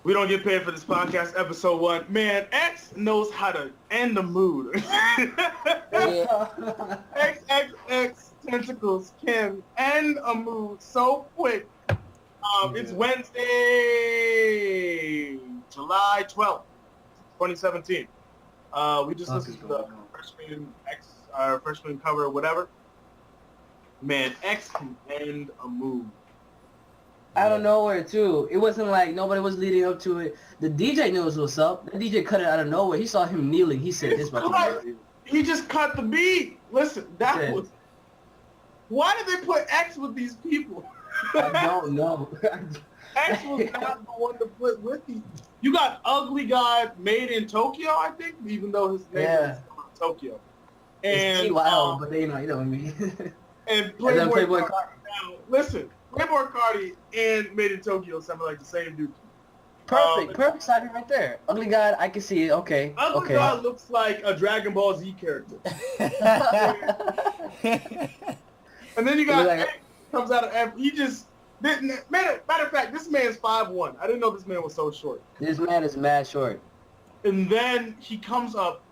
We don't get paid for this podcast, episode 1. Man, X knows how to end the mood. XXX Tentacles can end a mood so quick. It's Wednesday, July 12th, 2017. We just listened to the freshman cover or whatever. Man, X can end a mood. Out of nowhere too. It wasn't like nobody was leading up to it. The DJ knows what's up. The DJ cut it out of nowhere. He saw him kneeling. He said, "This about to." He just cut the beat. Listen, that was. Why did they put X with these people? I don't know. X was not the one to put with you. You got Ugly Guy made in Tokyo, I think, even though his name is Tokyo. And it's wild, but you know what I mean. And Playboy Cardi. Now, listen, Playboy Cardi and Made in Tokyo sound like the same dude. Perfect side right there. Ugly God, I can see it. Okay. Ugly God looks like a Dragon Ball Z character. And then you got X comes out of he just didn't. Matter of fact, this man's 5'1". I didn't know this man was so short. This man is mad short. And then he comes up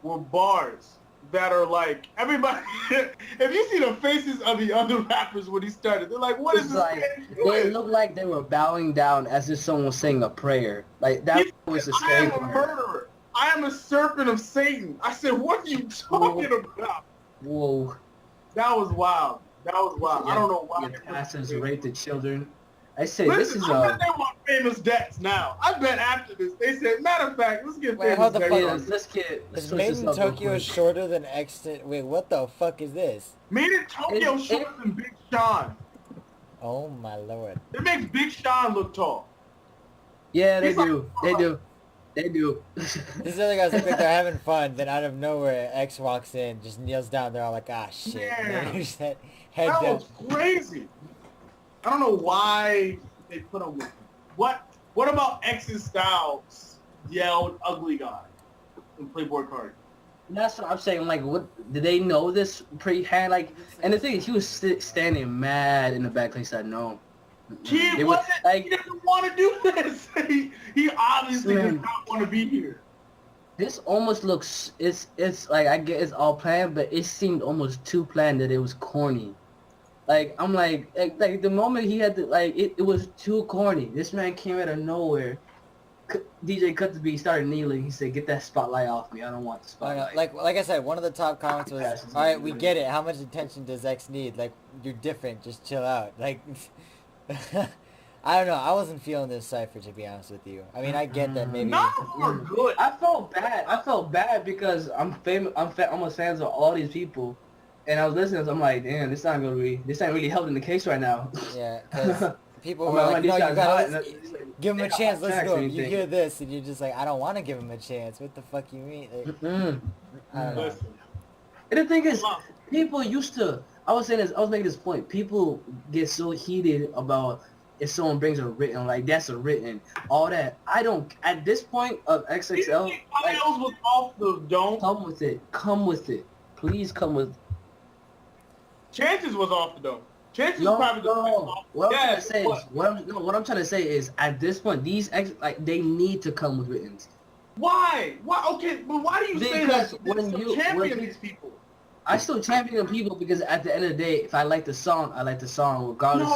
with bars that are like, everybody, if you see the faces of the other rappers when he started, they're like, what is this man doing? They look like they were bowing down as if someone was saying a prayer. Like, that was a I am a murderer. I am a serpent of Satan. I said, what are you talking about? Whoa. That was wild. Yeah, I don't know why. Your pastors raped the children. I said, Listen, this is I bet they want famous debts now. I bet after this, they said, matter of fact, let's get famous debts. Let's get... Is Made in Tokyo shorter than X? Wait, what the fuck is this? Made in Tokyo shorter than Big Sean. Oh my lord. It makes Big Sean look tall. Yeah, they do. They do. These other guys look like they're having fun, then out of nowhere, X walks in, just kneels down, they're all like, ah, shit. Yeah. Head that down. was crazy. I don't know why they put him with him. What about X's styles yelled Ugly Guy in Playboy Cardi? That's what I'm saying. Like, what did they know this pre-hand? Like, and the thing is, he was standing mad in the back. He said no. He wasn't. Like, he didn't want to do this. he obviously did not want to be here. This almost looks. It's like, I get it's all planned, but it seemed almost too planned that it was corny. Like, I'm like the moment he had to, like, it was too corny. This man came out of nowhere. DJ cut the beat, started kneeling. He said, "Get that spotlight off me. I don't want the spotlight." Like I said, one of the top comments was, "All right, we get it. How much attention does X need? Like, you're different. Just chill out." Like, I don't know. I wasn't feeling this cipher, to be honest with you. I mean, I get that maybe. None of them are good. I felt bad because I'm almost fans of all these people. And I was listening, so I'm like, damn, this ain't really helping the case right now. Yeah, because people were like, no, you gotta give him a chance, let's go. You hear this, and you're just like, I don't want to give him a chance. What the fuck you mean? Like, I don't know. And the thing is, people used to, I was making this point, people get so heated about if someone brings a written, like, that's a written, all that. I don't, at this point of XXL, like, was off the dome. Come with it. Please come with it. Chances was off the dome. Chances was probably off. What I'm trying to say is, at this point, these they need to come with writtens. Why? Why? Okay, but why do you say that? When you champion these people, I still champion people because at the end of the day, if I like the song, I like the song regardless.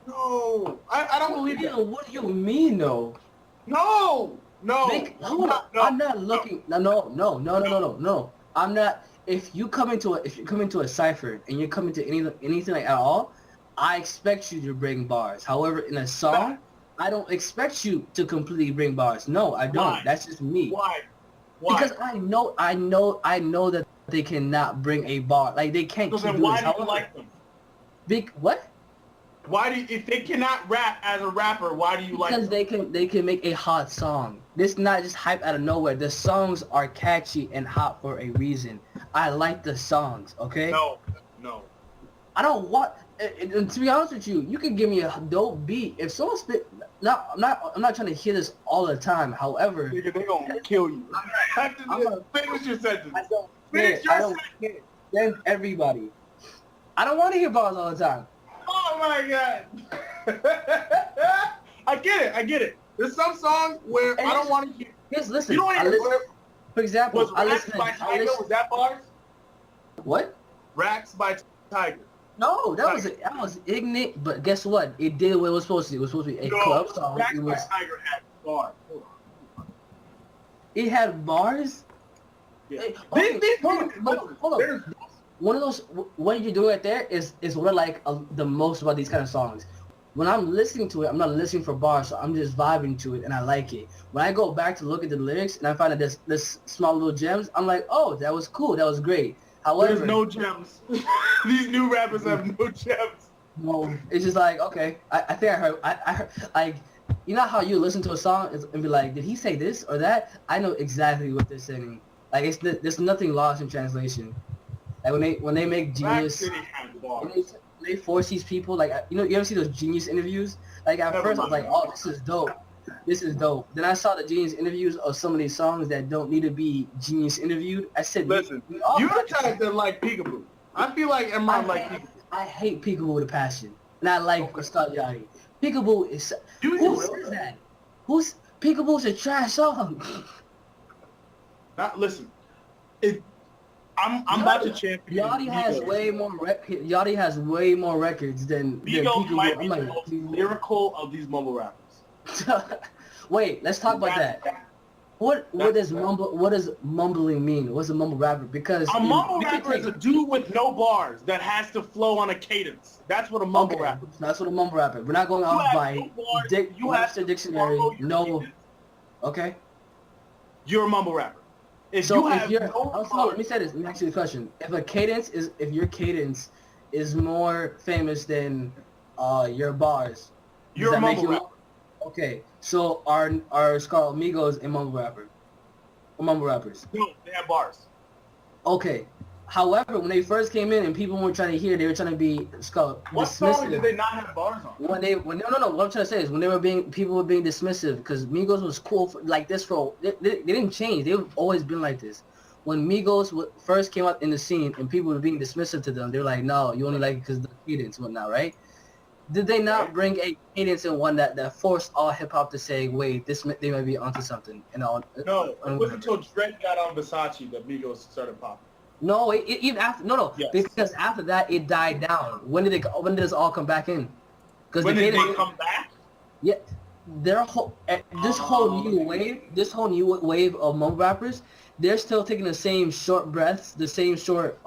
No, I don't believe that. What do you mean, no? No. I'm not looking. No. I'm not. If you come into a cipher and you're coming to anything like at all, I expect you to bring bars. However, in a song, I don't expect you to completely bring bars. No, I don't. Why? That's just me. Why? Because I know that they cannot bring a bar. Like, they can't. So then why do you like them? What? If they cannot rap as a rapper, why do you like them? Because they can make a hot song. This is not just hype out of nowhere. The songs are catchy and hot for a reason. I like the songs, okay? No. I don't want. And to be honest with you, you can give me a dope beat. If someone spit, no, I'm not trying to hear this all the time. However, nigga, they gonna kill you. Finish your sentence. Finish your sentence. Then everybody. I don't want to hear bars all the time. Oh my god. I get it. There's some songs where I don't want to hear. Just listen. You don't I hear listen. it. For example, Was Racks by Tiger? Was that bars? What? Racks by Tiger. No, that was ignorant. But guess what? It did what it was supposed to. It was supposed to be a club song. Racks It was. by Tiger had bars. Hold on. It had bars. Yeah. Hold on. One of those. What you do right there is what I like the most about these kind of songs. When I'm listening to it, I'm not listening for bars, so I'm just vibing to it, and I like it. When I go back to look at the lyrics, and I find that this small little gems, I'm like, oh, that was cool, that was great. However, there's no gems. These new rappers have no gems. No, it's just like, okay, I think I heard, like, you know how you listen to a song and be like, did he say this or that? I know exactly what they're saying. Like, there's nothing lost in translation. Like when they make Genius, they force these people, like, you ever see those Genius interviews? Like, at first I was like, oh, this is dope. Then I saw the Genius interviews of some of these songs that don't need to be Genius interviewed. I said, listen, you're trying to like Peekaboo. I feel like Imran like Peekaboo. I hate Peekaboo with a passion, and I like Nostalgia. Peekaboo is who says that? Peekaboo's a trash song. Listen, I'm about to champion. Yachty has way more. Yachty has way more records than Peekaboo. Might be the most lyrical of these mumble rappers. Wait, let's talk about that. What does mumbling mean? What's a mumble rapper? Because a mumble rapper is a dude with no bars that has to flow on a cadence. That's what a mumble rapper is. That's what a mumble rapper. We're not going off by Webster Dictionary. No. Okay. You're a mumble rapper. Let me say this. Let me ask you the question. If your cadence is more famous than your bars, you're a mumble rapper. Okay, so are Scarlet Migos a mumble rapper? Or mumble rappers? No, they have bars. Okay. However, when they first came in and people weren't trying to hear, they were trying to be Scarlet. What song did they not have bars on? No. What I'm trying to say is when people were being dismissive, because Migos was cool like this for they didn't change. They've always been like this. When Migos first came out in the scene and people were being dismissive to them, they were like, no, you only like it because of the cadence and whatnot, right? Did they not bring a cadence in one that forced all hip hop to say, wait, they might be onto something? No, it wasn't until Drake got on Versace that Migos started popping. No, even after yes. Because after that it died down. When did this all come back in? Because when did they come back? Yeah, this whole new wave of mumble rappers, they're still taking the same short breaths, the same short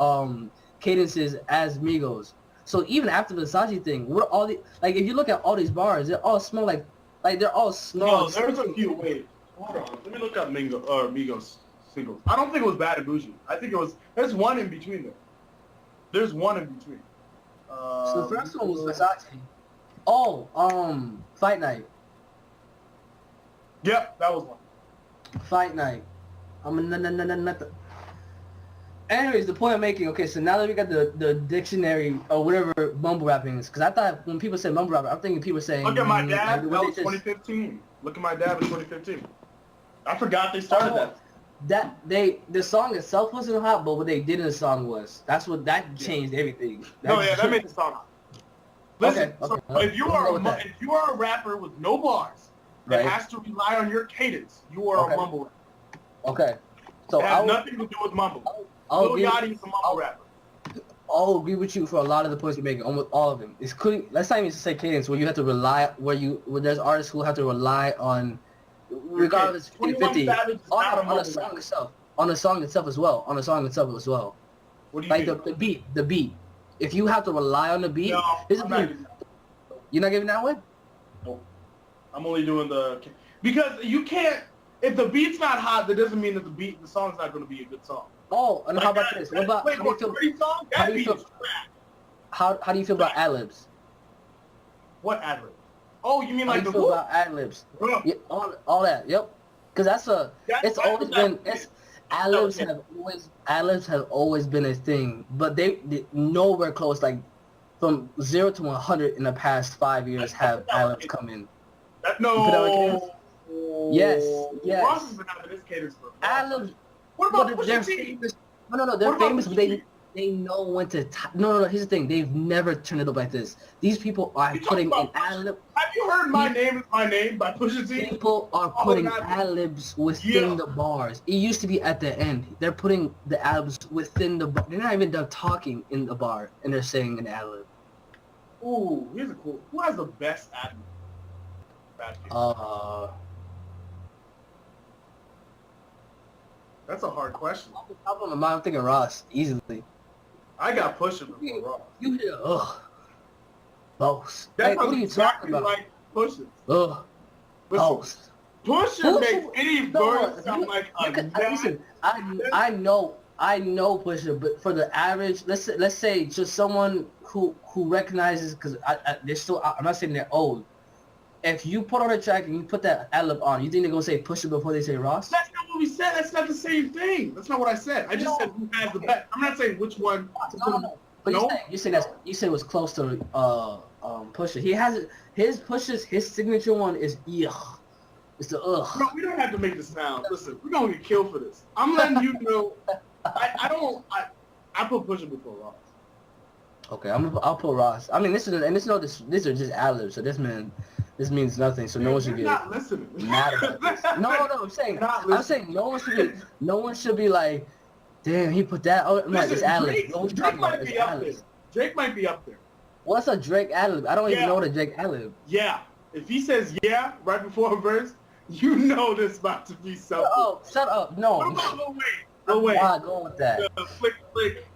cadences as Migos. So even after the Versace thing, what all the if you look at all these bars, they all smell like they're all small. No, there's a few. Wait, hold on. Let me look up Migos singles. I don't think it was Bad and Bougie. I think it was. There's one in between there. There's one in between. So the first one was Versace. Oh, Fight Night. Yep, that was one. Fight Night. Anyways, the point I'm making, okay, so now that we got the dictionary or whatever mumble rapping is, because I thought when people say mumble rapper, I'm thinking people saying... Look at my dad, that was 2015. Look at my dad in 2015. I forgot they started that. The song itself wasn't hot, but what they did in the song was. That changed everything. That made the song hot. Listen, okay. So if you are a rapper with no bars that has to rely on your cadence, you are a mumble rapper. Okay. So it has nothing to do with mumble. Lil Yachty is a mumble rapper. I'll agree with you for a lot of the points you're making, almost all of them. Let's not even say cadence, where you have to rely, where there's artists who have to rely on, regardless of 50, on the song itself. On the song itself as well. What do you mean? The beat. If you have to rely on the beat, you're not giving that one? Nope. I'm only doing because you can't. If the beat's not hot, that doesn't mean that the song's not going to be a good song. Oh, and how about this? What about how do you feel about ad-libs? What ad-libs? Oh, you mean like the feel about ad-libs? Yeah, all that. Yep. Because ad-libs have always been a thing, but they nowhere close. Like from 0 to 100 in the past 5 years have ad-libs come in. Yes. Ross has been having this cadence for ad-libs. What about Pusha T? No, they're famous, but They know when to. No. Here's the thing. They've never turned it up like this. These people are putting an ad-lib. Have you heard "My Name Is My Name" by Pusha T? People are putting ad-libs within the bars. It used to be at the end. They're putting the ad-libs within the bar. They're not even done talking in the bar, and they're saying an ad-lib. Ooh, here's a cool. Who has the best ad-lib? That's a hard question. Off the top of my mind, I'm thinking Ross easily. I got Pusha before Ross. You hear boss. That Like, what are you exactly talking about? like Pusha. Boss. Pusha makes any verse sound like a listen, I know Pusha, but for the average, let's say just someone who recognizes, because they're still. I'm not saying they're old. If you put on a track and you put that ad-lib on, you think they're gonna say Pusha before they say Ross? That's not what we said. That's not the same thing. That's not what I said. I just said who has the best. I'm not saying which one. No. But you said it was close to Pusha. He has his signature one is ugh. It's the ugh. No, we don't have to make the sound. Listen, we're gonna get killed for this. I'm letting you know. I put Pusha before Ross. Okay, I'll put Ross. I mean, these are just ad-libs, so this means nothing. So no one should get not listening. mad about this. No, I'm saying no one should be like, damn, he put that. Oh, like it's ad-lib. No one's talking about it. It's ad-lib. Drake might be up there. What's a Drake ad-lib? I don't even know what a Drake ad-lib. Yeah, if he says yeah right before a verse, you know this about to be something. Oh, shut up! No. What about No way. I'm not going with that. Flick.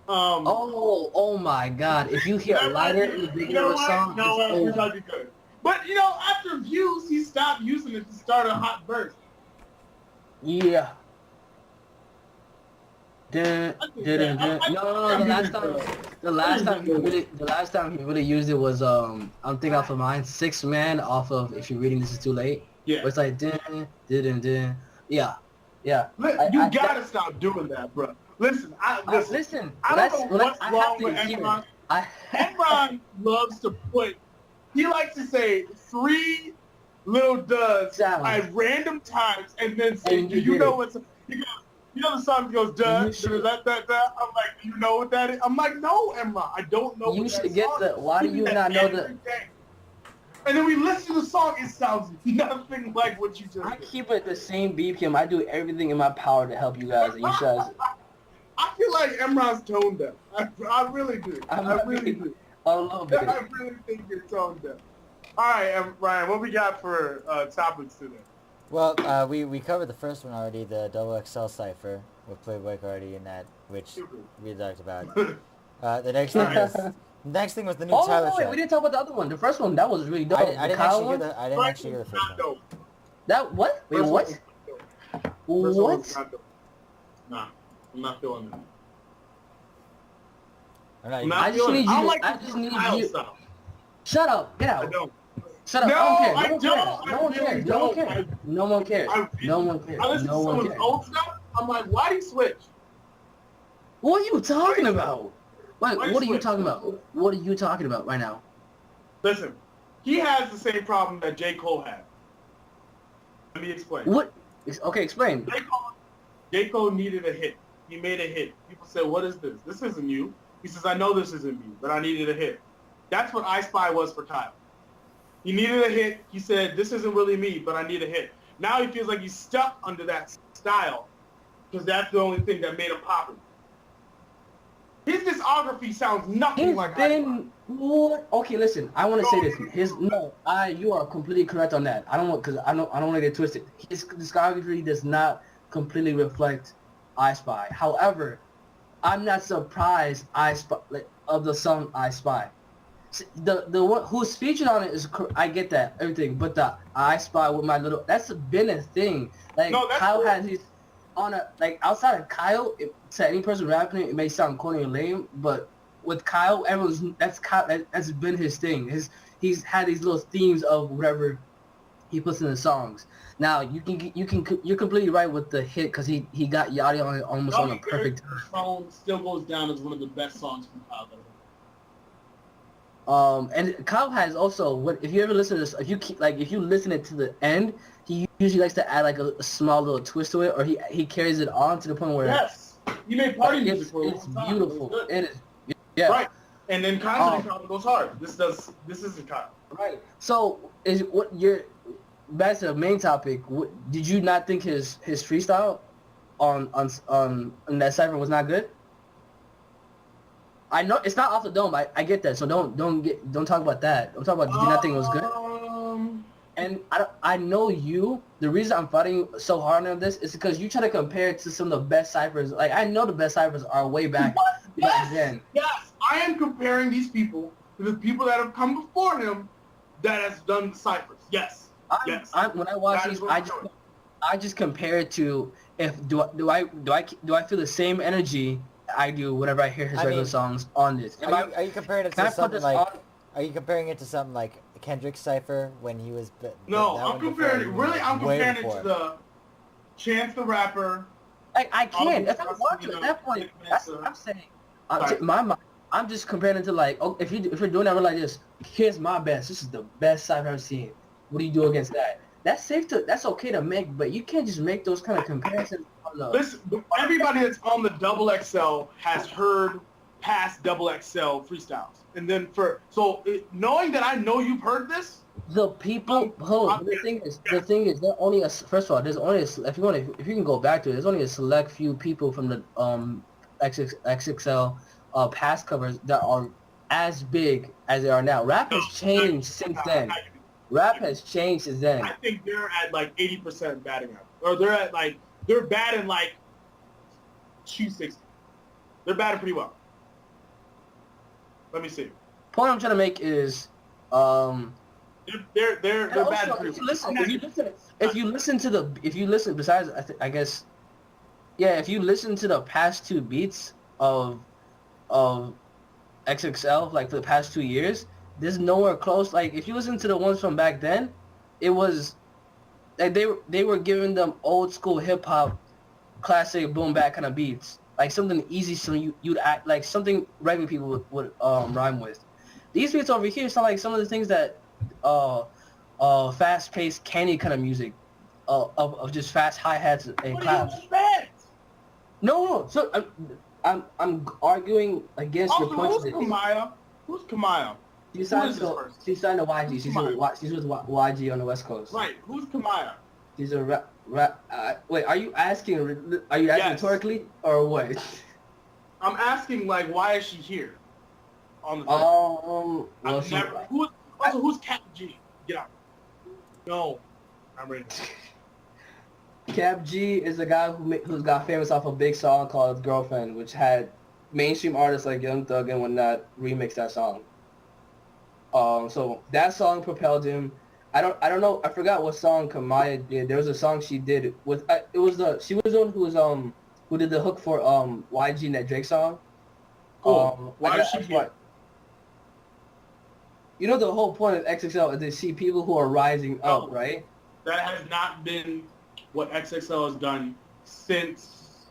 Oh my God! If you hear a lighter in the beginning of a song, it's not good. But after views, he stopped using it to start a hot verse. Yeah. No. The last time he really used it was I'm thinking off of mine, 6 Man off of If You're Reading This Is Too Late. Yeah. Where it's like Yeah. You gotta stop doing that, bro. Listen. I don't know what's wrong with Emron. Emron loves to put. He likes to say 3 little duds at random times, and then say, "Do you know what's?" He goes, the song goes, "Duh, that." I'm like, "Do you know what that is?" I'm like, "No, Emron, I don't know." You should get the. Why do you not know the? And then we listen to the song. It sounds nothing like what you just. I keep it the same BPM. I do everything in my power to help you guys. And you guys. I feel like Emron's tone deaf. I really do. I really do. A little bit. I really think you're tone deaf. All right, Ryan, what we got for topics today? Well, we covered the first one already, the XXL Cypher with Playboy Cardi and that, which we talked about. The next thing was the new Tyler wait, we didn't talk about the other one. The first one, that was really dope. I didn't actually hear the first one. That what? Wait, what? What? Nah, I'm not feeling it. I just need you. Shut up. Get out. I don't. Shut up. No, I don't care. No one cares. No one cares. I listen to someone's old stuff. I'm like, why do you switch? What are you talking about? Wait, what are you talking about? What are you talking about right now? Listen, he has the same problem that J. Cole had. Let me explain. What? Okay, explain. J. Cole needed a hit. He made a hit. People said, what is this? This isn't you. He says, I know this isn't me, but I needed a hit. That's what I Spy was for Kyle. He needed a hit. He said, this isn't really me, but I need a hit. Now he feels like he's stuck under that style because that's the only thing that made him popular. His discography sounds nothing like what? Okay, listen. I want to say this. You are completely correct on that. I don't want to get twisted. His discography does not completely reflect I Spy. However, I'm not surprised of the song I Spy. The one who's featured on it is, I get that everything, but the I Spy with my little, that's been a thing. Like Kyle has his on a, like outside of Kyle, to any person rapping it may sound corny or lame, but with Kyle, that's been his thing. He's had these little themes of whatever he puts in the songs. Now you're completely right with the hit because he got Yachty on it almost on a perfect time. Song still goes down as one of the best songs from Kyle. And Kyle has also, if you ever listen to this, if you listen it to the end, he usually likes to add like a small little twist to it, or he carries it on to the point where He made party Like, music for a it's long time. beautiful. It was good. It is. Yeah. Right. And then Kyle goes hard. This isn't Kyle. Right. So is what you're back to the main topic. Did you not think his freestyle on that cypher was not good? I know it's not off the dome. I get that. So don't talk about that. I'm talking about did you not think it was good? And I know you. The reason I'm fighting so hard on this is because you try to compare it to some of the best ciphers. Like I know the best ciphers are way back then. Yes, I am comparing these people to the people that have come before him that has done the ciphers. Yes. When I watch these, I just compare it to do I feel the same energy I do whenever I hear his regular songs on this. Are you comparing it to something like? Are you comparing it to something like Kendrick's cipher when he was? No, I'm comparing it. Really, I'm comparing it to the Chance the Rapper. I can't. If I want to, at that point, that's what I'm saying. My mind, I'm just comparing it to like, oh, if you're doing that like this, here's my best. This is the best I've ever seen. What do you do against that? That's that's okay to make, but you can't just make those kind of comparisons. Listen, everybody that's on the XXL has heard past XXL freestyles, and then knowing that I know you've heard this. The people, the thing is, there only first of all, there's only if you can go back to it, there's only a select few people from the XXL past covers that are as big as they are now. Rap has changed since then. Rap has changed since then. I think they're at like 80% batting average, or they're batting like 260. They're batting pretty well. Let me see. Point I'm trying to make is, they're batting pretty well. If you listen, besides I guess, yeah, if you listen to the past two beats of XXL, like for the past 2 years, there's nowhere close. Like if you listen to the ones from back then, it was like they were giving them old school hip hop, classic boom bap kind of beats, like something easy, so you'd act like something regular people would rhyme with. These beats over here sound like some of the things that fast paced candy kind of music, of just fast hi hats and claps. No. So I'm arguing against your point. Who's Kamaya? Who's Kamaya? She's signed to YG. She's with YG on the West Coast. Right. Who's Kamaya? She's a rap. Wait, are you asking rhetorically or what? I'm asking like, why is she here? On the well, who's Cap G? Get out. No, I'm ready. Cap G is a guy who's got famous off a big song called Girlfriend, which had mainstream artists like Young Thug and whatnot remix that song. So that song propelled him. I don't know. I forgot what song Kamaya did. There was a song she did with. She was the one who did the hook for YG in that Drake song. Cool. Why is she here? You know the whole point of XXL is to see people who are rising up, right? That has not been what XXL has done since.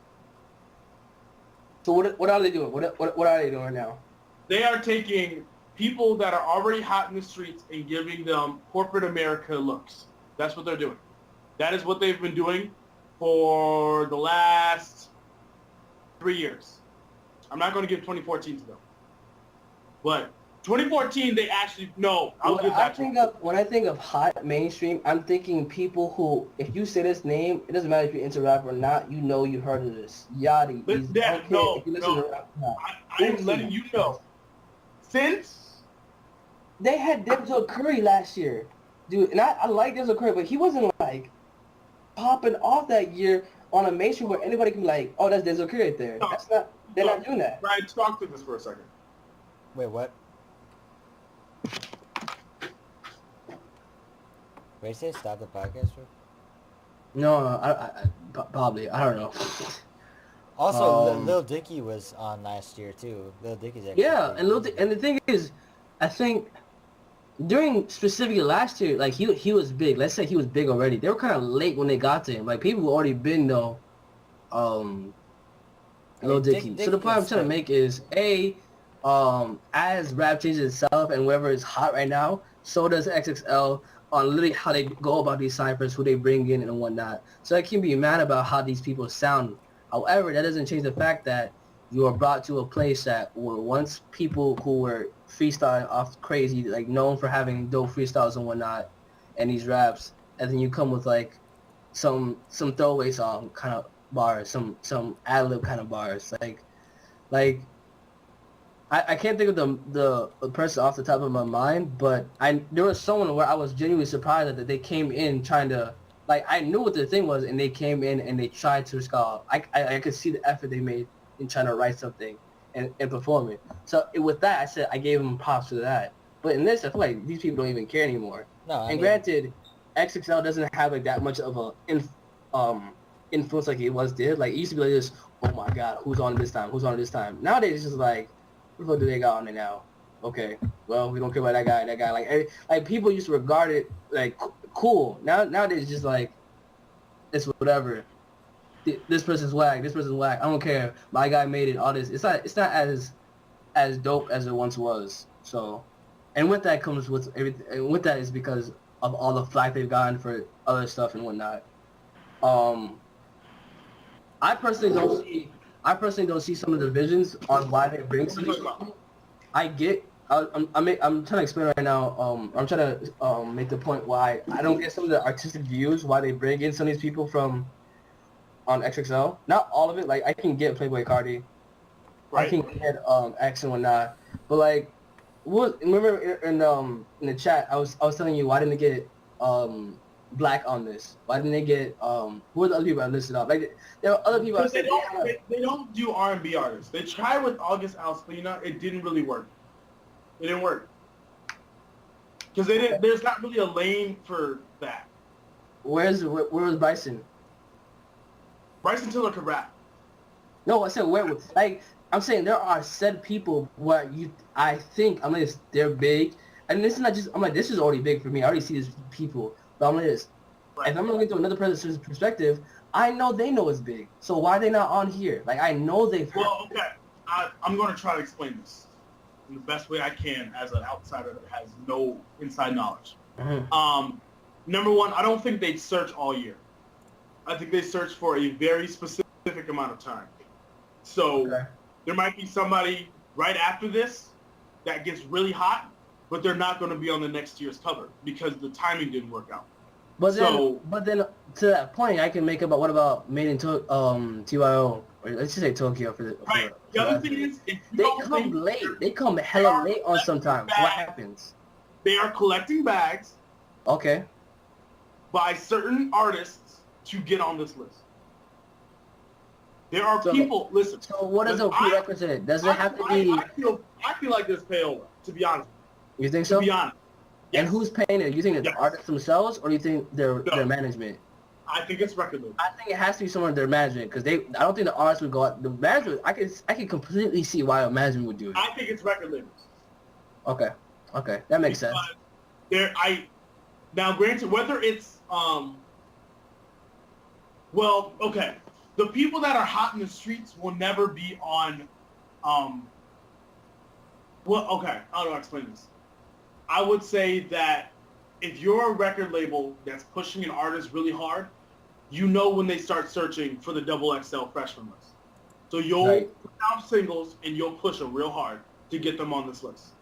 So what are they doing? What are they doing now? They are taking people that are already hot in the streets and giving them corporate America looks. That's what they're doing. That is what they've been doing for the last 3 years. I'm not going to give 2014 to them. But 2014, they actually, no, I'll give that to them. When I think of hot mainstream, I'm thinking people who, if you say this name, it doesn't matter if you're into rap or not, you know you heard of this. Yachty. I'm letting you know. Since they had Denzel Curry last year, dude, and I like Denzel Curry, but he wasn't like popping off that year on a mainstream where anybody can be like, oh, that's Denzel Curry right there. They're not doing that. Brian, talk to this for a second. Wait, what? Wait, you say stop the podcast, bro? No, I probably, I don't know. Also, Lil Dicky was on last year too. Lil Dicky's actually. Yeah, and the thing is, I think during specifically last year, like he was big. Let's say he was big already. They were kind of late when they got to him. Like people who already been know, Lil Dicky. So the point I'm trying to make is as rap changes itself and whoever is hot right now, so does XXL on literally how they go about these ciphers, who they bring in and whatnot. So I can be mad about how these people sound However, that doesn't change the fact that you are brought to a place that were once people who were freestyling off crazy, like known for having dope freestyles and whatnot, and these raps, and then you come with like some throwaway song kind of bars, some ad lib kind of bars, like I can't think of the person off the top of my mind, but there was someone where I was genuinely surprised that they came in trying to, like, I knew what the thing was, and they came in and they tried to score. I could see the effort they made in trying to write something and perform it. So with that, I said I gave them props for that. But in this, I feel like these people don't even care anymore. No, and granted, XXL doesn't have like that much of a influence like it was did. Like it used to be like this. Oh my God, who's on this time? Who's on this time? Nowadays, it's just like, what the fuck do they got on it now? Okay, well, we don't care about that guy. That guy, like people used to regard it like cool. Nowadays, it's just like it's whatever. This person's whack. This person's whack. I don't care. My guy made it. All this. It's not as dope as it once was. So, and with that comes with everything. And with that is because of all the flack they've gotten for other stuff and whatnot. I personally don't see some of the visions on why they bring some of these people. I get. I'm trying to explain right now. I'm trying to make the point why I don't get some of the artistic views why they bring in some of these people from on XXL. Not all of it. Like I can get Playboy Cardi, right. I can get X and whatnot. But like, remember in the chat I was telling you why didn't they get Black on this? Why didn't they get who are the other people I listed off? Like there are other people. They don't do R&B artists. They tried with August Alsina. It didn't really work. It didn't work because there's not really a lane for that. Where was Bryson? Bryson Tiller could rap. No, I said where. Like I'm saying, there are said people where I think unless they're big, and this is not just. I'm like, this is already big for me. I already see these people, but I'm like this. Right. If I'm looking through another person's perspective, I know they know it's big. So why are they not on here? Like I know they've. Well, okay. I'm going to try to explain this in the best way I can as an outsider that has no inside knowledge. Mm-hmm. Number one, I don't think they'd search all year. I think they search for a very specific amount of time. So there might be somebody right after this that gets really hot, but they're not going to be on the next year's cover because the timing didn't work out. But then to that point, I can make about what about Made in TYO, or let's just say Tokyo for the right. The other thing is, they come late. They come hella late on sometimes. Bags. What happens? They are collecting bags. Okay. By certain artists to get on this list. There are people. Listen. So what is a prerequisite? Does it have to be? I feel like there's payola. To be honest. You think so? To be honest. Yes. And who's paying it? You think it's the artists themselves, or do you think their management? I think it's record label. I think it has to be someone in their management because I don't think the artists would go out. The management, I can completely see why a management would do it. I think it's record labels. Okay, that makes sense. Now, granted, whether it's well, okay, the people that are hot in the streets will never be on well, okay, how do I explain this? I would say that if you're a record label that's pushing an artist really hard, you know when they start searching for the XXL freshman list. So you'll put out singles and you'll push them real hard to get them on this list.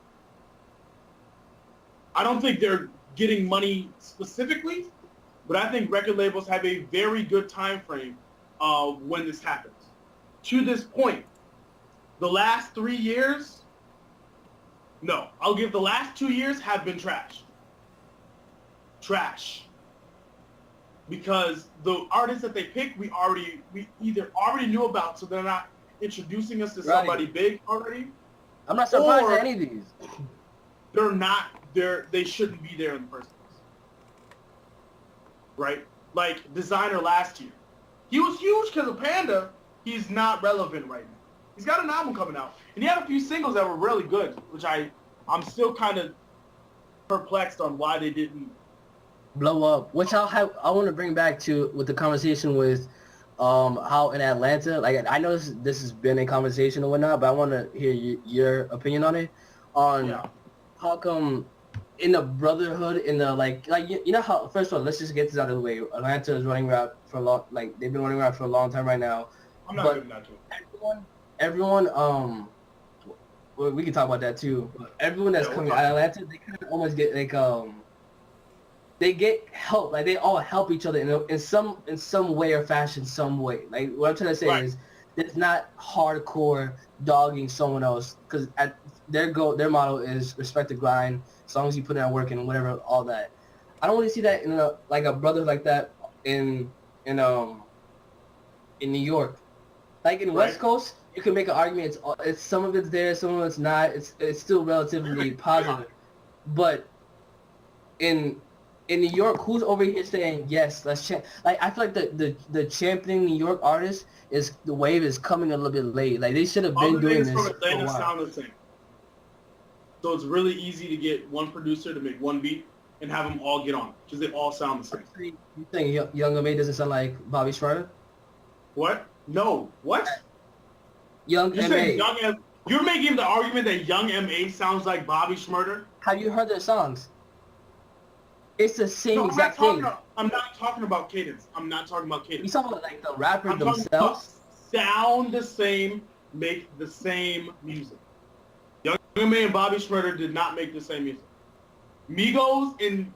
I don't think they're getting money specifically, but I think record labels have a very good time frame of when this happens. To this point, the last 3 years, no, I'll give the last 2 years have been trash. Trash. Because the artists that they pick, we either already knew about, so they're not introducing us to somebody big already. I'm not surprised at any of these. They're not there. They shouldn't be there in the first place. Right? Like Designer last year. He was huge because of Panda. He's not relevant right now. He's got an album coming out. And he had a few singles that were really good, which I'm still kind of perplexed on why they didn't blow up. Which I want to bring back to with the conversation with how in Atlanta, like I know this has been a conversation or whatnot, but I want to hear your opinion on it. How come in the brotherhood, in the like you know how, first of all, let's just get this out of the way. Atlanta is running around for a long, like they've been running around for a long time right now. I'm not but giving that to him. everyone, well, we can talk about that too. But everyone that's coming out of Atlanta, they kind of almost get like they get help. Like they all help each other in some way or fashion, some way. Like what I'm trying to say is, it's not hardcore dogging someone else because their motto is respect the grind. As long as you put in that work and whatever, all that. I don't really see that in a brother like that in New York. Like in West Coast, you can make an argument. It's some of it's there, some of it's not. It's still relatively positive, but in New York, who's over here saying yes? Let's champ. Like I feel like the championing New York artist the wave is coming a little bit late. Like they should have been doing this from for a Atlanta while. sound the same. So it's really easy to get one producer to make one beat and have them all get on because they all sound the same. You think Young M.A doesn't sound like Bobby Schmurda? What? No. What? Young M.A. You're making the argument that Young M.A sounds like Bobby Schmurda? Have you heard their songs? It's the same exact thing. I'm not talking about cadence. I'm not talking about cadence. You talking about like the rappers I'm talking themselves? about sound the same, make the same music. Young M.A and Bobby Schmurda did not make the same music. Migos and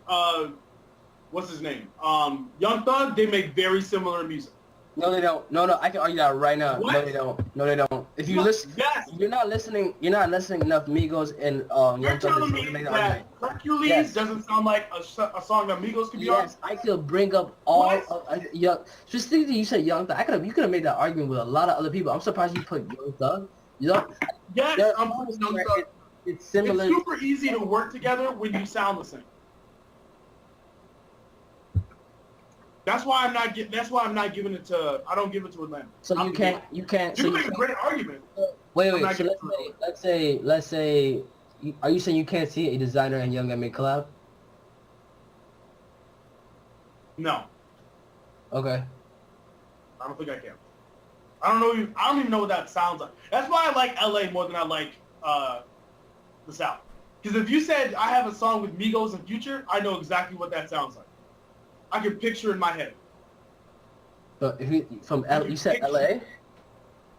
what's his name? Young Thug, they make very similar music. No, they don't. No, I can argue that right now. What? No, they don't. No, they don't. If you listen, you're not listening. You're not listening enough. Migos and You're telling me that Hercules doesn't sound like a song that Migos could be on? Yes, I could bring up all Young. Just think that you said Young Thug. You could have made that argument with a lot of other people. I'm surprised you put Young Thug. Yes, I'm putting Young Thug. It's similar. It's super easy to work together when you sound the same. That's why I'm not giving it to. I don't give it to Atlanta. So you can't. You can make a great argument. Wait. So let's say. Are you saying you can't see a designer and Young M.A collab? No. Okay. I don't think I can. I don't even know what that sounds like. That's why I like LA more than I like the South. Because if you said I have a song with Migos and Future, I know exactly what that sounds like. I can picture in my head. So if you said LA?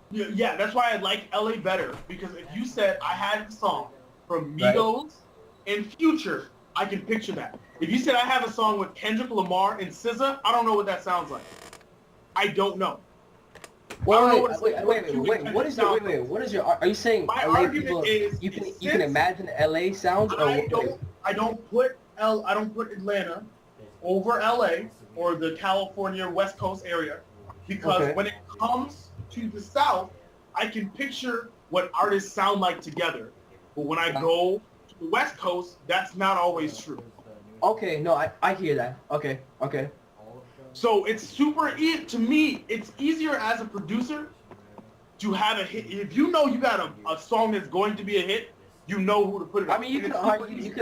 Yeah, that's why I like LA better. Because if you said I had a song from Migos and Future, I can picture that. If you said I have a song with Kendrick Lamar and SZA, I don't know what that sounds like. I don't know. Wait. What is your? Are you saying my LA argument people? Is you can imagine LA sounds? I don't put Atlanta over LA or the California West Coast area because when it comes to the South, I can picture what artists sound like together. But when I go to the West Coast, that's not always true. Okay, no, I hear that. Okay. So it's super easy to me. It's easier as a producer to have a hit. If you know you got a song that's going to be a hit, you know who to put it on. I mean, you could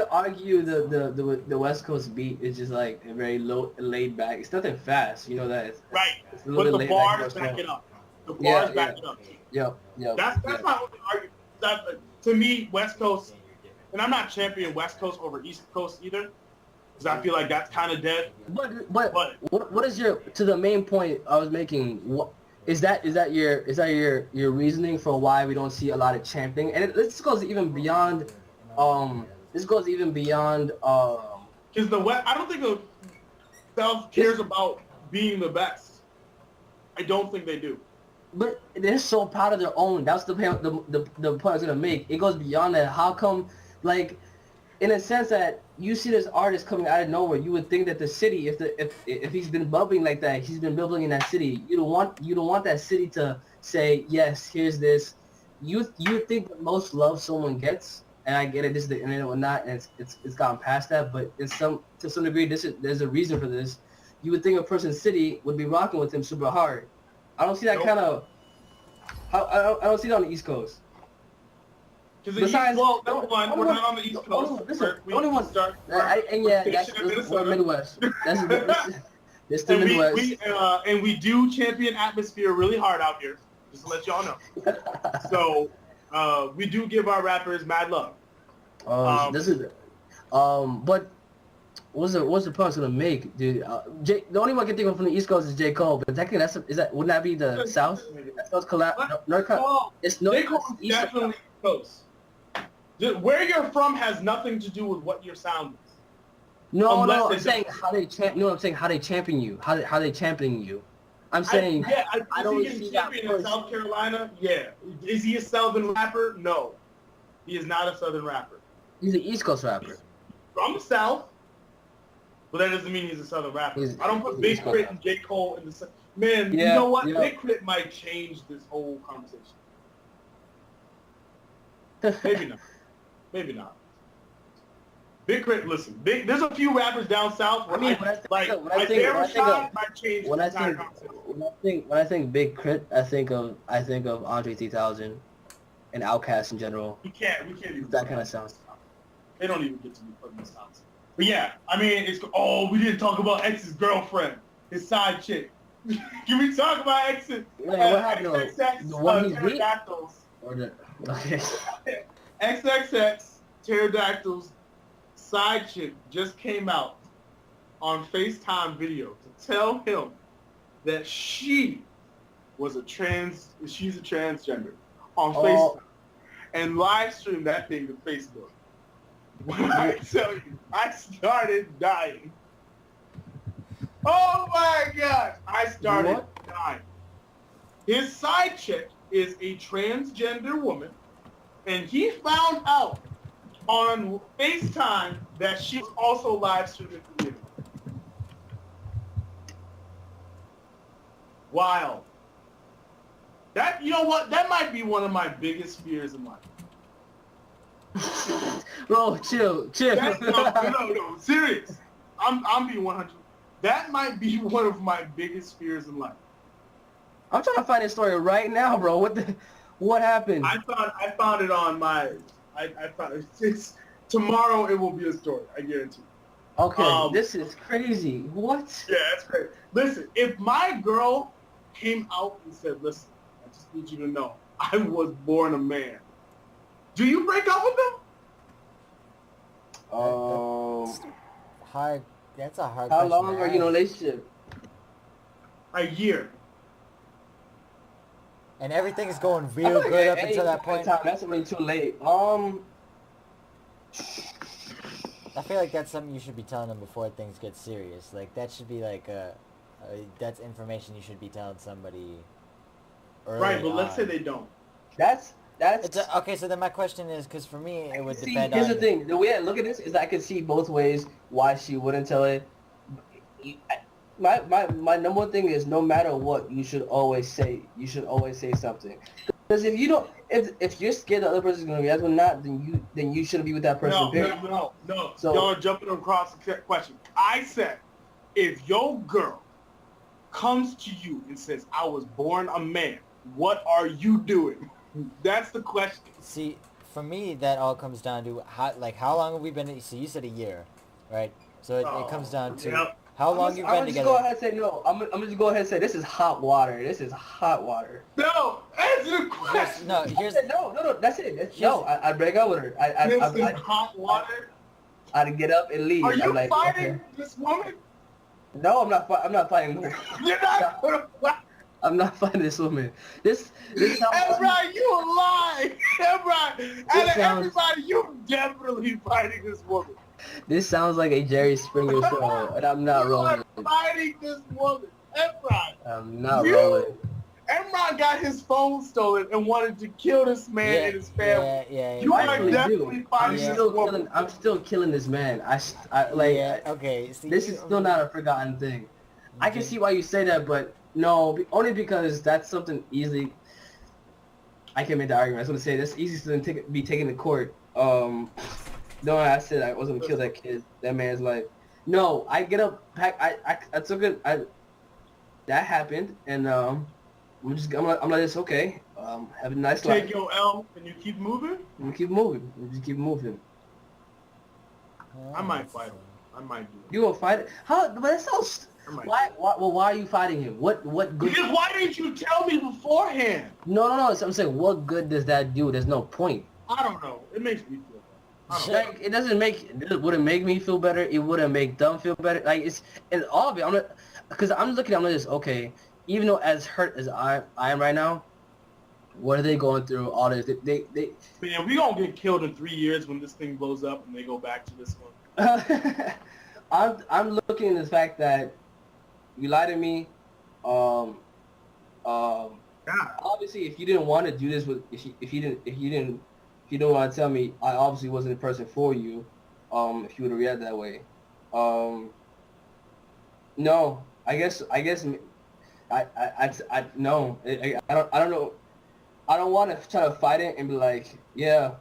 argue the West Coast beat is just like a very low, laid back. It's nothing fast, you know that. It's a but the bars back it up. The bars back it up. Yep. That's my only argument. To me, West Coast, and I'm not championing West Coast over East Coast either, because I feel like that's kind of dead. But what is to the main point I was making? What is that your reasoning for why we don't see a lot of championing? And this goes even beyond. Because the West, I don't think the South cares about being the best. I don't think they do. But they're so proud of their own. That's the point I was gonna make. It goes beyond that. How come, like, in a sense that you see this artist coming out of nowhere, you would think that the city, if he's been bubbling like that, he's been bubbling in that city. You don't want that city to say yes. Here's this. You think the most love someone gets, and I get it. This is the internet or not, and it's gotten past that. But to some degree, there's a reason for this. You would think a person's city would be rocking with him super hard. I don't see that kind of. I don't see that on the East Coast. Besides, number one, we're not on the East Coast. We're Midwest. That's the Midwest. And we do champion atmosphere really hard out here, just to let y'all know. So we do give our rappers mad love. But what's the point gonna make, dude? The only one I can think of from the East Coast is J. Cole, but technically wouldn't that be the South? That's collab. North Carolina. It's J. Cole is definitely close. Where you're from has nothing to do with what your sound is. No, I'm saying how they I'm saying how they champion you. How they championing you. I'm saying I don't see that in South Carolina. Yeah, is he a Southern rapper? No, he is not a Southern rapper. He's an East Coast rapper. From the South, but that doesn't mean he's a Southern rapper. I don't put Big Crit and J. Cole in the South. Man, you know what? Big Crit might change this whole conversation. Maybe not. Maybe not. Big Crit, listen. There's a few rappers down south where when I think Big Crit, I think of Andre 3000 and Outkast in general. We can't use that kind of sound. They don't even get to be put in this house. But yeah, I mean, we didn't talk about X's girlfriend, his side chick. Can we talk about X's? Wait, what happened? The one he's Pterodactyls. Okay. XXX Pterodactyls side chick just came out on FaceTime video to tell him that she's a transgender on Facebook and live streamed that thing to Facebook. When I tell you, I started dying. Oh my God, I started dying. His side chick is a transgender woman, and he found out on FaceTime that she was also live streaming the video. Wild. That, you know what? That might be one of my biggest fears in life. Bro, chill. No, serious. I'm being 100. That might be one of my biggest fears in life. I'm trying to find this story right now, bro. What happened? I found it on my. I found it. It's tomorrow. It will be a story. I guarantee. Okay, this is crazy. What? Yeah, that's crazy. Listen, if my girl came out and said, "Listen, I just need you to know, I was born a man," do you break up with them? Hard. That's a hard. How long are you in a relationship? A year. And everything is going real good up until that point. That's already too late. I feel like that's something you should be telling them before things get serious. Like that should be like that's information you should be telling somebody. Right, but let's say they don't. That's okay. So then my question is, because for me it would depend. Here's the thing: the way I look at this is I can see both ways why she wouldn't tell it. My number one thing is no matter what, you should always say something. Because if you don't, if you're scared the other person's gonna react or not, then you shouldn't be with that person. No. So, y'all are jumping across the question. I said, if your girl comes to you and says, "I was born a man," what are you doing? That's the question. See, for me, that all comes down to how long have we been? So you said a year, right? So it comes down to how long you've been together. I'm just go ahead and say no. I'm just go ahead and say this is hot water. This is hot water. No, answer the question. No, that's it. I'd break up with her. This is hot water. I'd get up and leave. Are you fighting this woman? No, I'm not fighting her. You're not gonna fight. I'm not fighting this woman. This Emrah, you a lie. Emrah, out of everybody, you definitely fighting this woman. This sounds like a Jerry Springer show, and I'm not rolling. You are fighting this woman. Emrah. I'm not rolling. Emrah got his phone stolen and wanted to kill this man and his family. You are definitely fighting this woman. I'm still killing this man. Okay. See, this is still not a forgotten thing. I can see why you say that, but no, only because that's something easily. I can make the argument. I was gonna say that's easy to be taken to court. No, I said I wasn't gonna kill that kid. That man's life. No, I get up. I took it. That happened, and I'm like this. Okay. Have a nice life. Take your L and you keep moving. You keep moving. You just keep moving. I might fight him. I might do it. You gonna fight it? How? But that sounds. Why? Why are you fighting him? What good? Because why didn't you tell me beforehand? No. So I'm saying, what good does that do? There's no point. I don't know. It makes me feel Like, it doesn't make, it wouldn't make me feel better. It wouldn't make them feel better. Like, it's all of it. Because I'm looking at this, okay, even though as hurt as I am right now, what are they going through? All this, they Man, we gonna get killed in 3 years when this thing blows up and they go back to this one. I'm looking at the fact that you lied to me. Obviously, if you didn't want to do this with, if you don't want to tell me, I obviously wasn't the person for you. If you would have reacted that way, no, I guess I no, I don't know. I don't want to try to fight it and be like, yeah,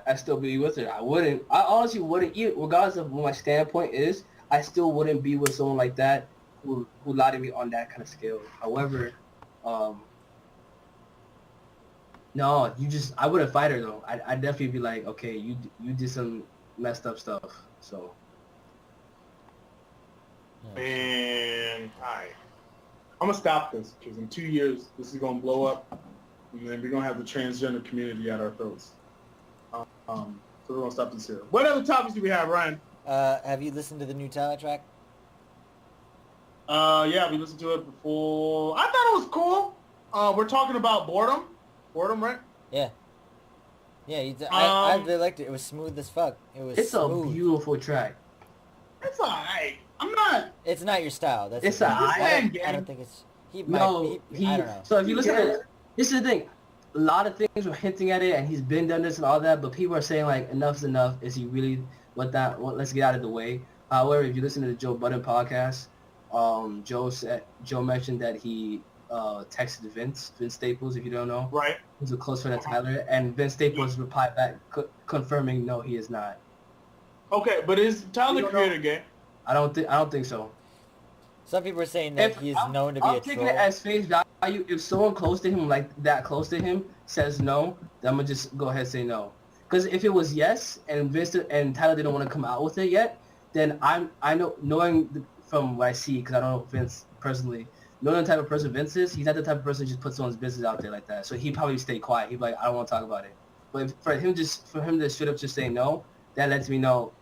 I still be with her. I wouldn't. I honestly wouldn't, regardless of what my standpoint is. I still wouldn't be with someone like that who lied to me on that kind of scale. However, no, I wouldn't fight her though. I'd definitely be like, okay, you did some messed up stuff. So. Man, alright. I'm gonna stop this because in 2 years this is gonna blow up, and then we're gonna have the transgender community at our throats. So we're gonna stop this here. What other topics do we have, Ryan? Have you listened to the new Tyler track? Yeah, we listened to it before. I thought it was cool. We're talking about boredom. Boredom, right? Yeah. Yeah, I really liked it. It was smooth as fuck. It's smooth. A beautiful track. It's alright. I'm not. It's not your style. That's it's I don't think it's. He might. I don't know. So if you listen to it, this is the thing. A lot of things were hinting at it, and he's been done this and all that, but people are saying like, enough's enough. Is he really? Let's get out of the way. However, if you listen to the Joe Budden podcast, Joe mentioned that he texted Vince Staples, if you don't know. Right. He's a close friend of Tyler, and Vince Staples replied back confirming no, he is not. Okay, but is Tyler the creator gay? I don't think so. Some people are saying that he is known to be a troll. I'm taking it as face value. If someone close to him, like that close to him, says no, then I'm gonna just go ahead and say no. Because if it was yes, and Vince and Tyler didn't want to come out with it yet, then I know, knowing from what I see, because I don't know Vince personally, knowing the type of person Vince is, he's not the type of person who just puts someone's business out there like that. So he'd probably stay quiet. He'd be like, I don't want to talk about it. But for him to straight up just say no, that lets me know.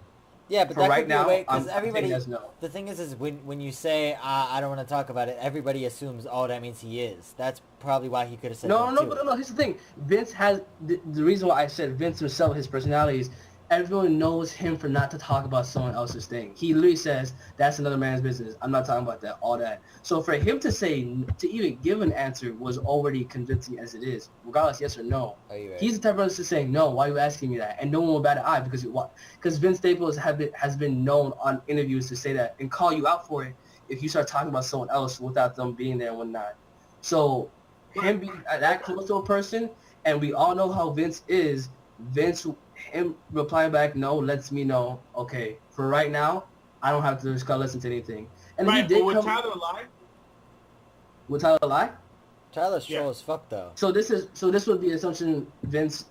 Yeah, but for that right could be now, a way, because everybody, no. The thing is when you say, I don't want to talk about it, everybody assumes, oh, that means he is. That's probably why he could have said no, too. No, here's the thing. Vince has, the reason why I said Vince himself, his personality is, everyone knows him for not to talk about someone else's thing. He literally says, that's another man's business. I'm not talking about that, all that. So for him to say, to even give an answer was already convincing as it is, regardless yes or no. Are you right? He's the type of person to say, no, why are you asking me that? And no one will bat an eye because Vince Staples has been known on interviews to say that and call you out for it if you start talking about someone else without them being there and whatnot. So him being that close to a person, and we all know how Vince is, him replying back no lets me know, okay, for right now, I don't have to just listen to anything. And right, he did but would Tyler lie? Would Tyler lie? Tyler's troll as fuck though. So this would be the assumption Vince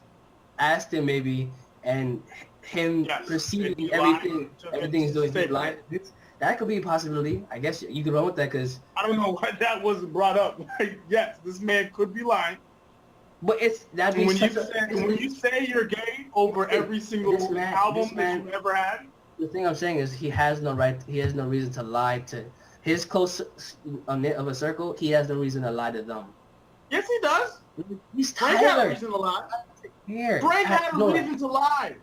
asked him maybe, and him perceiving everything he's doing. That could be a possibility. I guess you could run with that because I don't know why that wasn't brought up. Like, yes, this man could be lying. But when you say you're gay over every single album that you've ever had. The thing I'm saying is he has no right. He has no reason to lie to his close knit of a circle. He has no reason to lie to them. Yes, he does. He's Frank had a reason to lie. Frank had a reason to lie.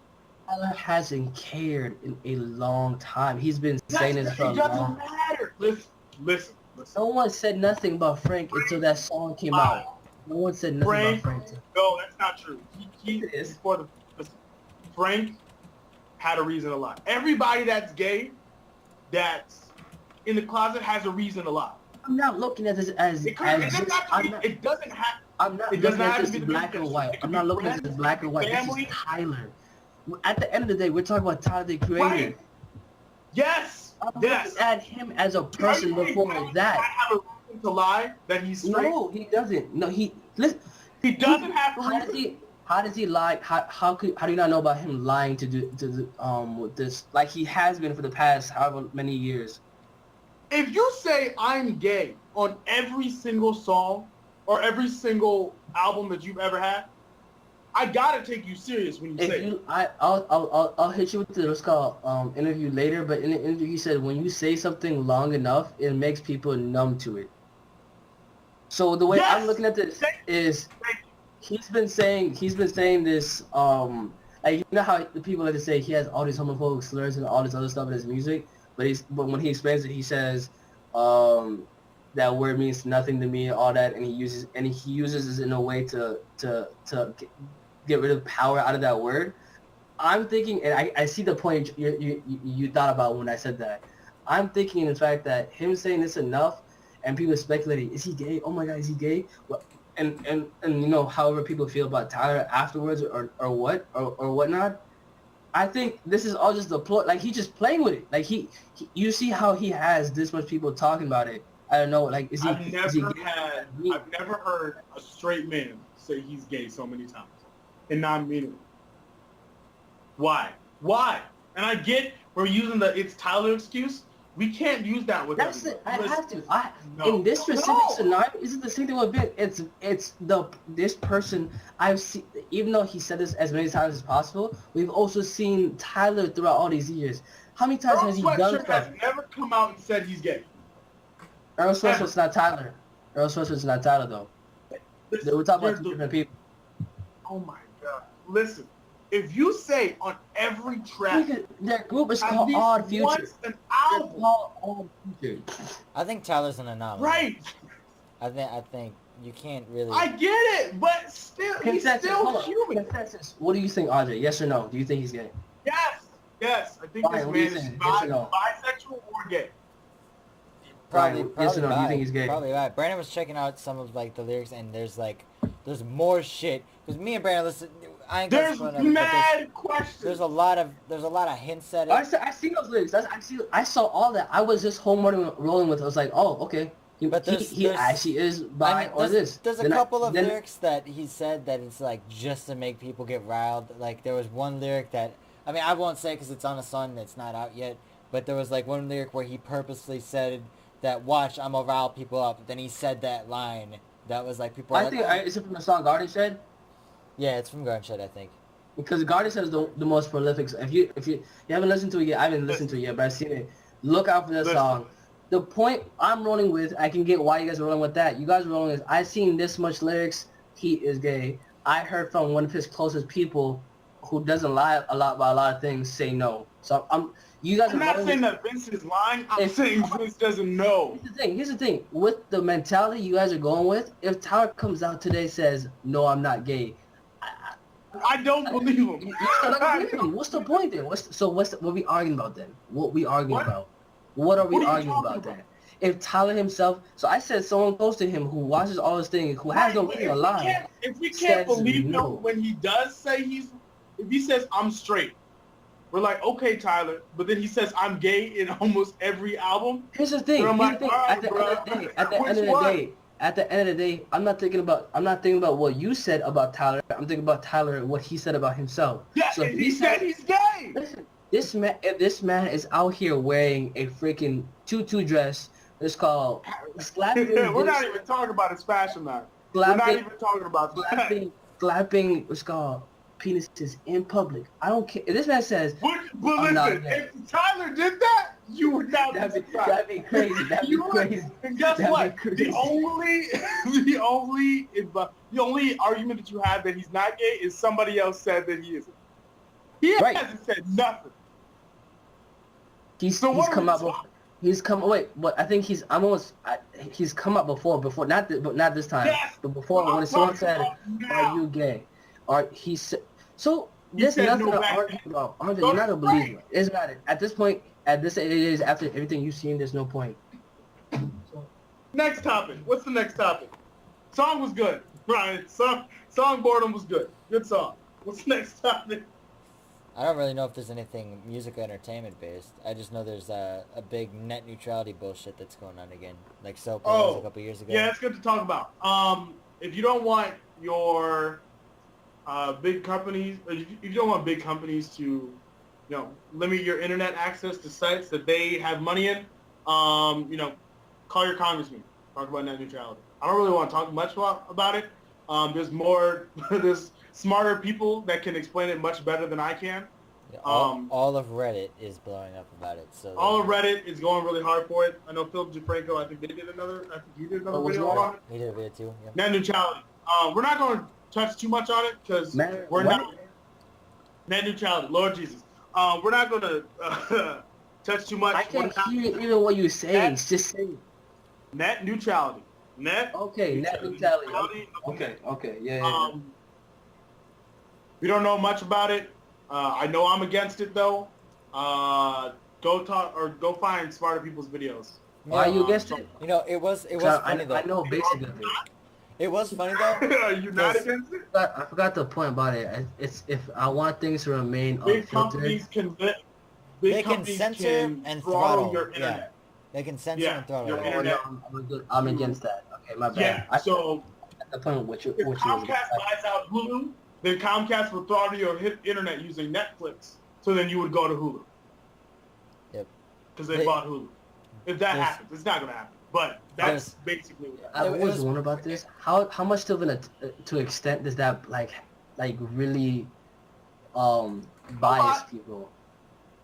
Tyler hasn't cared in a long time. He's been saying this for a long time. It doesn't matter. Listen. No one said nothing about Frank until that song came out. No one said nothing about Frank. No, that's not true. Frank had a reason to lie. Everybody that's gay, that's in the closet, has a reason to lie. I'm not looking at this as. It doesn't have. I'm not looking at this as black and white. I'm not looking at this as black and white. This is Tyler. At the end of the day, we're talking about Tyler, the creator. Right. Yes. I'm looking at him as a person before that. I have a reason to lie that he's straight. No, he doesn't. No, listen. He doesn't have reason. How does he lie? How do you not know about him lying with this? Like he has been for the past however many years. If you say I'm gay on every single song or every single album that you've ever had, I gotta take you serious when you If say you, it. I'll hit you with the what's called interview later. But in the interview, he said when you say something long enough, it makes people numb to it. So the way I'm Yes! looking at this is Thank you. he's been saying this like you know how the people like to say he has all these homophobic slurs and all this other stuff in his music, but when he explains it, he says that word means nothing to me, all that, and he uses it in a way to get rid of power out of that word. I'm thinking, and I see the point you thought about when I said that. I'm thinking in the fact that him saying this enough, and people speculating, is he gay? Oh my God, is he gay? Well, and you know, however people feel about Tyler afterwards or whatnot. I think this is all just the plot. Like, he's just playing with it. Like, you see how he has this much people talking about it. I don't know. Like, is he? I've never heard a straight man say he's gay so many times and not mean it. Why? Why? And I get we're using the it's Tyler excuse. We can't use that with That's it. everybody. I have to. In this specific scenario, is it the same thing with Vic? It's this person I've seen. Even though he said this as many times as possible, we've also seen Tyler throughout all these years. How many times Earl has he done Sweatshirt stuff? has never come out and said he's gay. Earl Sweatshirt's not Tyler. Earl Sweatshirt's not Tyler though. We're talking about two different people. Oh my God! Listen, if you say on every track, Their group is at called least Odd Future. once an They're album, called Odd Future. I think Tyler's an anomaly. right? I think you can't really. I get it, but still, he's still human. Consensus. What do you think, Audrey? Yes or no? Do you think he's gay? Yes. I think Ryan, what this do you man is think? Yes or no? bisexual or gay. Probably, Ryan, yes or no? Do you think he's gay? Probably right. Brandon was checking out some of like the lyrics, and there's more shit. Because me and Brandon listen. I ain't gonna There's spoil nothing, but mad questions. there's a lot of hints at it. I see those lyrics. I saw all that. I was just rolling with. I was like, oh, okay. He actually is bi or this. There's a couple of lyrics that he said that it's like just to make people get riled. Like there was one lyric that, I mean, I won't say because it's on a song that's not out yet, but there was like one lyric where he purposely said that, watch, I'm gonna rile people up. But then he said that line that was like people. Is it from the song Garden Shed? Yeah, it's from Garden Shed, I think. Because Garden Shed is the most prolific. If you haven't listened to it yet, I haven't listened to it yet, but I've seen it. Look out for that song. The point I'm rolling with, I can get why you guys are rolling with that. You guys are rolling with, I've seen this much lyrics, he is gay. I heard from one of his closest people who doesn't lie a lot about a lot of things say no. So I'm not saying that Vince is lying. I'm saying Vince doesn't know. Here's the thing. With the mentality you guys are going with, if Tyler comes out today and says, no, I'm not gay, I don't believe him. You still don't believe him. What's the point then? What are we arguing about then? What we arguing about? What are we arguing about then? If Tyler himself, so I said someone close to him who watches all this thing, who has no reason to lie. If we can't believe him when he does say if he says I'm straight, we're like, okay, Tyler, but then he says I'm gay in almost every album. Here's the thing. At the end of the day, I'm not thinking about what you said about Tyler. I'm thinking about Tyler and what he said about himself. Yeah, so he said he's gay. Listen, if this man is out here wearing a freaking tutu dress, it's called slapping. We're not even talking about his fashion now. We're not even talking about slapping. What's called penises in public. I don't care if this man says. But listen, if Tyler did that, you would not. That'd be crazy. That'd be crazy. And guess what? The only argument that you have that he's not gay is somebody else said that he isn't. He hasn't said nothing. He's come up. He's come. Wait, but I think he's come up before, not this time, yes, but before when someone said, "Are you gay?" Or he said. So there's nothing to argue about. Andre, you're not a believer. It's not. At this point, at this age, after everything you've seen, there's no point. Next topic. What's the next topic? Song was good, Brian. Song Boredom was good. Good song. What's the next topic? I don't really know if there's anything musical entertainment based. I just know there's a big net neutrality bullshit that's going on again. Like was a couple years ago. Yeah, it's good to talk about. If you don't want your big companies, if you don't want big companies to, limit your internet access to sites that they have money in, call your congressman. Talk about net neutrality. I don't really want to talk much about it, There's smarter people that can explain it much better than I can. Yeah, all of Reddit is blowing up about it. So all of Reddit is going really hard for it. I know Philip DeFranco. I think he did another video on it. He did a video too. Yeah. Net neutrality. We're not going to touch too much on it because we're not. Net neutrality. Lord Jesus. We're not going to touch too much. I can't hear even what you're saying. Just say it. Net neutrality. Net. Okay. Net neutrality. Okay. Yeah. We don't know much about it. I know I'm against it though. Go find smarter people's videos. Why are you against it? You know, it was funny though. I know basic of it. It was funny though. Are you not against it? I forgot the point about it. It's if I want things to remain big unfiltered. They can censor and throttle your internet. Yeah. They can censor and throttle your internet. I'm against that. Okay, my bad. Yeah. So at the point which if Comcast buys out Hulu, then Comcast will throttle your internet using Netflix. So then you would go to Hulu. Yep. Because they bought Hulu. If that happens, it's not gonna happen. But that's basically what I was wondering about this. How much to extent does that like really bias people?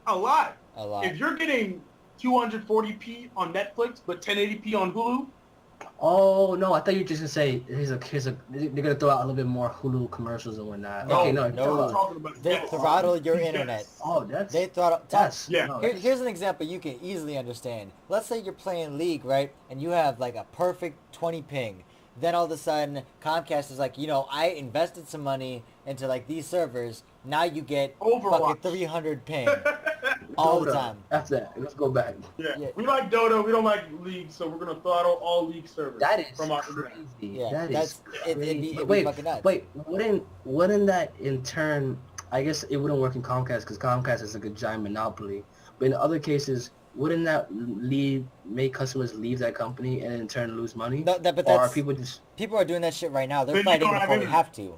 A lot. A lot. If you're getting 240p on Netflix but 1080p on Hulu. Oh no! I thought you were just gonna say they're gonna throw out a little bit more Hulu commercials and whatnot. No, okay, they throttle your internet. Oh, they throttle. Yeah. Here's an example you can easily understand. Let's say you're playing League, right, and you have like a perfect 20 ping. Then all of a sudden, Comcast is like, I invested some money into like these servers. Now you get fucking 300 ping all the time. That's that. Let's go back. Yeah. We like Dota. We don't like League, so we're gonna throttle all League servers. That is from our crazy. Yeah, that's crazy. It'd be fucking nuts. Wait, wouldn't that in turn? I guess it wouldn't work in Comcast because Comcast is like a giant monopoly. But in other cases, wouldn't that make customers leave that company and in turn lose money? No, but or are people are doing that shit right now. They're fighting before we have to.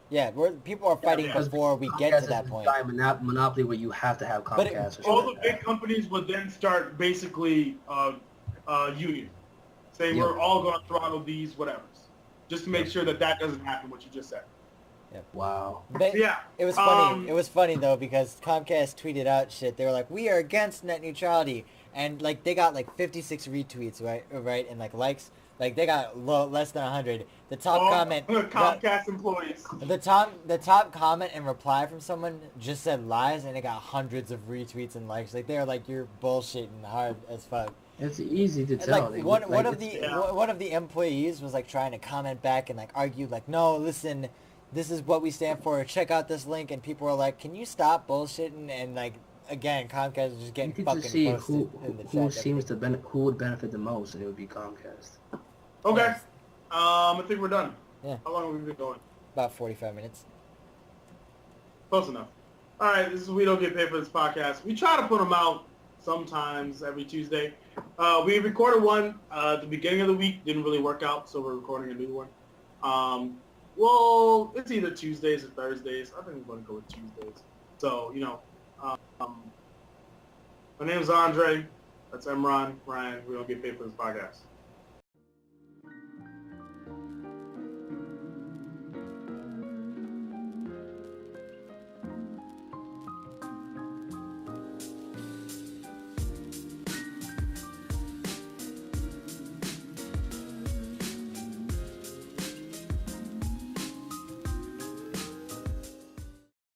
Yeah, people are fighting before we get to that point. It's a giant monopoly where you have to have Comcast. All the big companies would then start basically union, saying we're all going to throttle these whatevers, just to make sure that doesn't happen. What you just said. Yep. Wow. It was funny. It was funny though because Comcast tweeted out shit. They were like, "We are against net neutrality," and like they got like 56 retweets, right, and like likes. Like they got less than 100. The top comment. Comcast employees. The top comment and reply from someone just said lies, and it got hundreds of retweets and likes. Like they're like, "You're bullshitting hard as fuck." It's easy to tell. Like one of the employees was like trying to comment back and like argue like, "No, listen, this is what we stand for. Check out this link." And people are like, "Can you stop bullshitting?" And like again, Comcast is just getting fucking posted in the chat. Who would benefit the most, and it would be Comcast. Okay. Yes. I think we're done. Yeah. How long have we been going? About 45 minutes. Close enough. All right, this is We Don't Get Paid for This podcast. We try to put them out sometimes every Tuesday. We recorded one at the beginning of the week. Didn't really work out, so we're recording a new one. Well, it's either Tuesdays or Thursdays. I think we're going to go with Tuesdays. So, my name is Andre. That's Emron. Ryan. We don't get paid for this podcast.